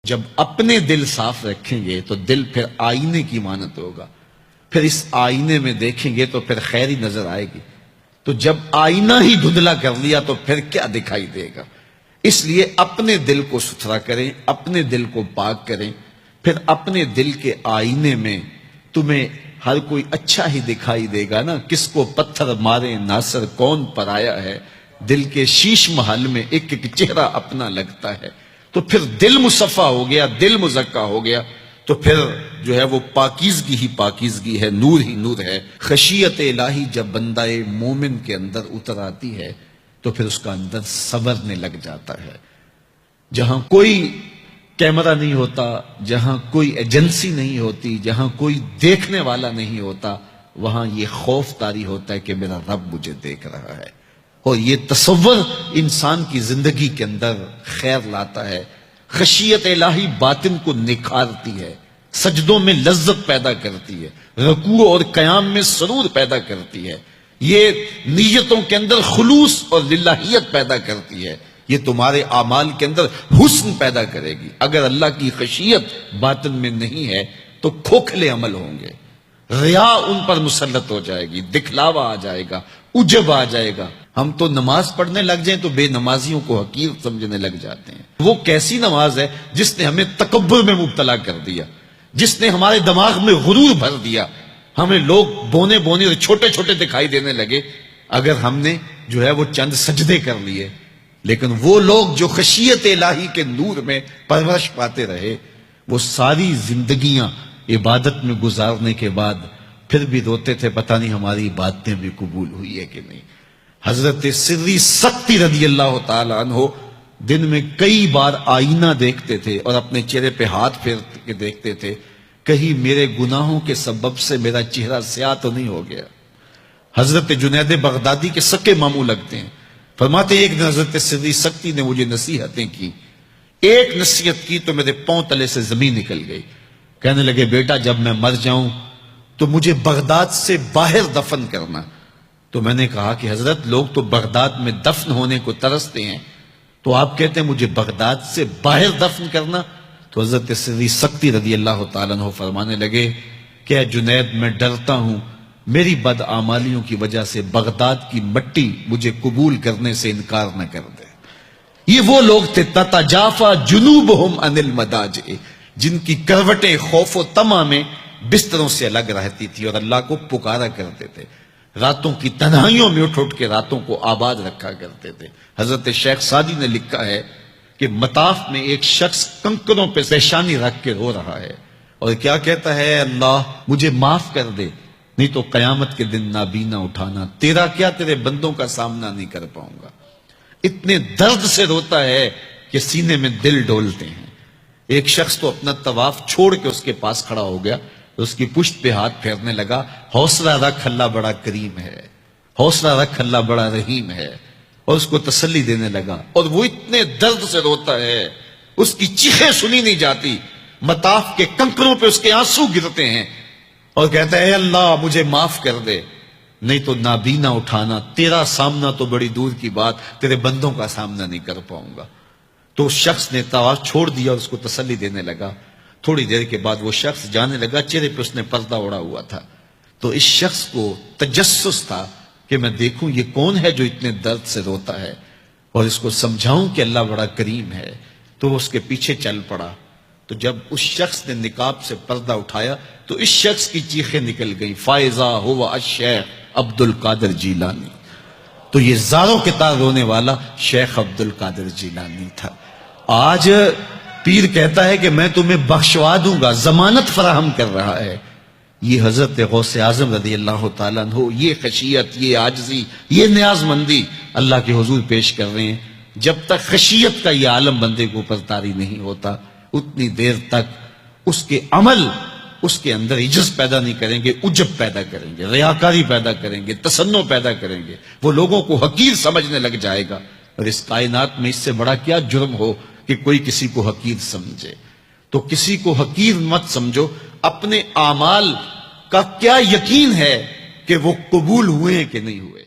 جب اپنے دل صاف رکھیں گے تو دل پھر آئینے کی مانت ہوگا، پھر اس آئینے میں دیکھیں گے تو پھر خیری نظر آئے گی۔ تو جب آئینہ ہی دھندلا کر لیا تو پھر کیا دکھائی دے گا؟ اس لیے اپنے دل کو ستھرا کریں، اپنے دل کو پاک کریں، پھر اپنے دل کے آئینے میں تمہیں ہر کوئی اچھا ہی دکھائی دے گا نا۔ کس کو پتھر مارے ناصر کون پر آیا ہے، دل کے شیش محل میں ایک ایک چہرہ اپنا لگتا ہے۔ تو پھر دل مصفا ہو گیا، دل مزکا ہو گیا، تو پھر جو ہے وہ پاکیزگی ہی پاکیزگی ہے، نور ہی نور ہے۔ خشیت الہی جب بندہ مومن کے اندر اتر آتی ہے تو پھر اس کا اندر سنورنے لگ جاتا ہے۔ جہاں کوئی کیمرہ نہیں ہوتا، جہاں کوئی ایجنسی نہیں ہوتی، جہاں کوئی دیکھنے والا نہیں ہوتا، وہاں یہ خوف طاری ہوتا ہے کہ میرا رب مجھے دیکھ رہا ہے، اور یہ تصور انسان کی زندگی کے اندر خیر لاتا ہے۔ خشیت الہی باطن کو نکھارتی ہے، سجدوں میں لذت پیدا کرتی ہے، رکوع اور قیام میں سرور پیدا کرتی ہے، یہ نیتوں کے اندر خلوص اور للہیت پیدا کرتی ہے، یہ تمہارے اعمال کے اندر حسن پیدا کرے گی۔ اگر اللہ کی خشیت باطن میں نہیں ہے تو کھوکھلے عمل ہوں گے، ریا ان پر مسلط ہو جائے گی، دکھلاوا آ جائے گا، عجب آ جائے گا۔ ہم تو نماز پڑھنے لگ جائیں تو بے نمازیوں کو حقیر سمجھنے لگ جاتے ہیں۔ وہ کیسی نماز ہے جس نے ہمیں تکبر میں مبتلا کر دیا، جس نے ہمارے دماغ میں غرور بھر دیا، ہمیں لوگ بونے بونے اور چھوٹے چھوٹے دکھائی دینے لگے اگر ہم نے جو ہے وہ چند سجدے کر لیے۔ لیکن وہ لوگ جو خشیت الہی کے نور میں پرورش پاتے رہے، وہ ساری زندگیاں عبادت میں گزارنے کے بعد پھر بھی روتے تھے، پتہ نہیں ہماری باتیں بھی قبول ہوئی ہے کہ نہیں۔ حضرت سری سکتی رضی اللہ تعالی عنہ دن میں کئی بار آئینہ دیکھتے تھے اور اپنے چہرے پہ ہاتھ پھیر کے دیکھتے تھے، کہیں میرے گناہوں کے سبب سے میرا چہرہ سیاہ تو نہیں ہو گیا۔ حضرت جنید بغدادی کے سکے ماموں لگتے ہیں، فرماتے ایک دن حضرت سری سکتی نے مجھے نصیحتیں کی، ایک نصیحت کی تو میرے پاؤں تلے سے زمین نکل گئی۔ کہنے لگے بیٹا جب میں مر جاؤں تو مجھے بغداد سے باہر دفن کرنا۔ تو میں نے کہا کہ حضرت لوگ تو بغداد میں دفن ہونے کو ترستے ہیں، تو آپ کہتے ہیں مجھے بغداد سے باہر دفن کرنا؟ تو حضرت سری سکتی رضی اللہ تعالیٰ عنہ فرمانے لگے کہ اے جنید میں ڈرتا ہوں میری بدعمالیوں کی وجہ سے بغداد کی مٹی مجھے قبول کرنے سے انکار نہ کر دے۔ یہ وہ لوگ تھے تتجافا جنوبہم عن المضاجع، جن کی کروٹیں خوف و طمع میں بستروں سے الگ رہتی تھی اور اللہ کو پکارا کرتے تھے، راتوں کی تنہائیوں میں اٹھ اٹھ کے راتوں کو آباد رکھا کرتے تھے۔ حضرت شیخ سعدی نے لکھا ہے کہ مطاف میں ایک شخص کنکروں پہ پیشانی رکھ کے رو رہا ہے اور کیا کہتا ہے، اللہ مجھے معاف کر دے نہیں تو قیامت کے دن نابینا اٹھانا، تیرا کیا تیرے بندوں کا سامنا نہیں کر پاؤں گا۔ اتنے درد سے روتا ہے کہ سینے میں دل ڈولتے ہیں۔ ایک شخص تو اپنا طواف چھوڑ کے اس کے پاس کھڑا ہو گیا، اس کی پشت پہ ہاتھ پھیرنے لگا، حوصلہ رکھ اللہ بڑا کریم ہے، حوصلہ رکھ اللہ بڑا رحیم ہے، اور اس کو تسلی دینے لگا، اور وہ اتنے درد سے روتا ہے اس کی چیخیں سنی نہیں جاتی، مطاف کے کنکروں پہ اس کے آنسو گرتے ہیں اور کہتا ہے اے اللہ مجھے معاف کر دے نہیں تو نابینا اٹھانا، تیرا سامنا تو بڑی دور کی بات، تیرے بندوں کا سامنا نہیں کر پاؤں گا۔ تو اس شخص نے طواف چھوڑ دیا اور اس کو تسلی دینے لگا۔ تھوڑی دیر کے بعد وہ شخص جانے لگا، چہرے پہ اس نے پردہ اڑا ہوا تھا۔ تو اس شخص کو تجسس تھا کہ میں دیکھوں یہ کون ہے جو اتنے درد سے روتا ہے اور اس کو سمجھاؤں کہ اللہ بڑا کریم ہے۔ تو وہ اس کے پیچھے چل پڑا۔ تو جب اس شخص نے نقاب سے پردہ اٹھایا تو اس شخص کی چیخیں نکل گئی، فائزہ ہوا الشیخ عبد القادر جیلانی۔ تو یہ زاروں کے تار رونے والا شیخ عبد القادر جیلانی تھا۔ آج پیر کہتا ہے کہ میں تمہیں بخشوا دوں گا، ضمانت فراہم کر رہا ہے۔ یہ حضرت غوث اعظم رضی اللہ تعالیٰ عنہ یہ خشیت، یہ عاجزی، یہ نیاز مندی اللہ کے حضور پیش کر رہے ہیں۔ جب تک خشیت کا یہ عالم بندے کو اوپر طاری نہیں ہوتا اتنی دیر تک اس کے عمل اس کے اندر عجز پیدا نہیں کریں گے، عجب پیدا کریں گے، ریاکاری پیدا کریں گے، تصنع پیدا کریں گے، وہ لوگوں کو حقیر سمجھنے لگ جائے گا۔ اور اس کائنات میں اس سے بڑا کیا جرم ہو کہ کوئی کسی کو حقیر سمجھے؟ تو کسی کو حقیر مت سمجھو، اپنے اعمال کا کیا یقین ہے کہ وہ قبول ہوئے کہ نہیں ہوئے؟